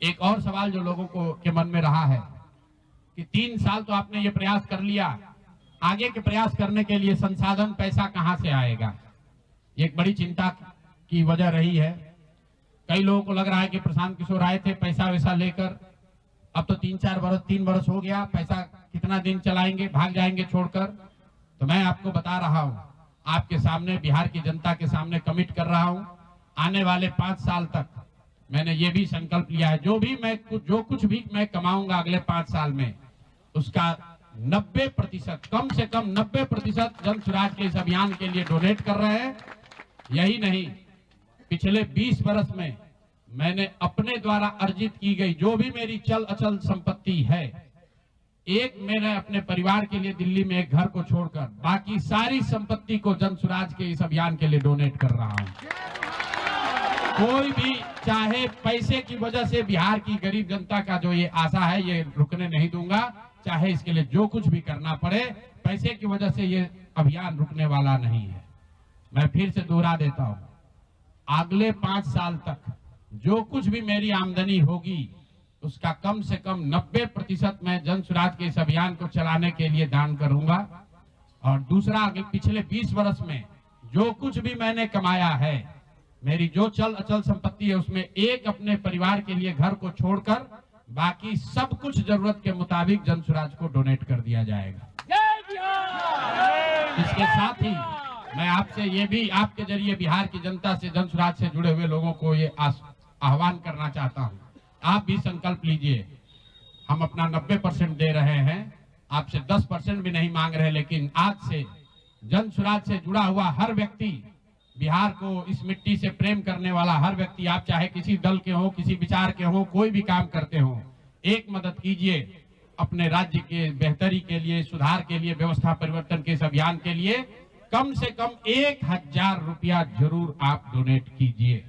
एक और सवाल जो लोगों को के मन में रहा है कि 3 साल तो आपने ये प्रयास कर लिया, आगे के प्रयास करने के लिए संसाधन पैसा कहां से आएगा? ये एक बड़ी चिंता की वजह रही है। कई लोगों को लग रहा है कि प्रशांत किशोर आए थे पैसा वैसा लेकर, अब तो 3 वर्ष हो गया, पैसा कितना दिन चलाएंगे, भाग जाएंगे छोड़कर। तो मैं आपको बता रहा हूं, आपके सामने, बिहार की जनता के सामने कमिट कर रहा हूं, आने वाले 5 साल तक मैंने ये भी संकल्प लिया है, जो कुछ भी मैं कमाऊंगा अगले 5 साल में, उसका 90%, कम से कम 90% जन स्वराज के इस अभियान के लिए डोनेट कर रहे हैं। यही नहीं, पिछले 20 वर्ष में मैंने अपने द्वारा अर्जित की गई जो भी मेरी चल अचल संपत्ति है, मैंने अपने परिवार के लिए दिल्ली में एक घर को छोड़कर बाकी सारी संपत्ति को जन स्वराज के इस अभियान के लिए डोनेट कर रहा हूं। कोई भी चाहे पैसे की वजह से बिहार की गरीब जनता का जो ये आशा है, ये रुकने नहीं दूंगा, चाहे इसके लिए जो कुछ भी करना पड़े, पैसे की वजह से ये अभियान रुकने वाला नहीं है। मैं फिर से दोहरा देता हूं, अगले 5 साल तक जो कुछ भी मेरी आमदनी होगी उसका कम से कम 90% मैं जन स्वराज के इस अभियान को चलाने के लिए दान करूंगा। और दूसरा, अगले पिछले 20 वर्ष में जो कुछ भी मैंने कमाया है, मेरी जो चल अचल संपत्ति है, उसमें अपने परिवार के लिए घर को छोड़कर बाकी सब कुछ जरूरत के मुताबिक जन स्वराज को डोनेट कर दिया जाएगा। इसके साथ ही मैं आपसे ये भी, आपके जरिए बिहार की जनता से, जन स्वराज से जुड़े हुए लोगों को ये आह्वान करना चाहता हूं, आप भी संकल्प लीजिए। हम अपना 90% दे रहे हैं, आपसे 10% भी नहीं मांग रहे, लेकिन आज से जन स्वराज से जुड़ा हुआ हर व्यक्ति, बिहार को, इस मिट्टी से प्रेम करने वाला हर व्यक्ति, आप चाहे किसी दल के हो, किसी विचार के हो, कोई भी काम करते हो, एक मदद कीजिए अपने राज्य के बेहतरी के लिए, सुधार के लिए, व्यवस्था परिवर्तन के इस अभियान के लिए। कम से कम 1000 रुपया जरूर आप डोनेट कीजिए।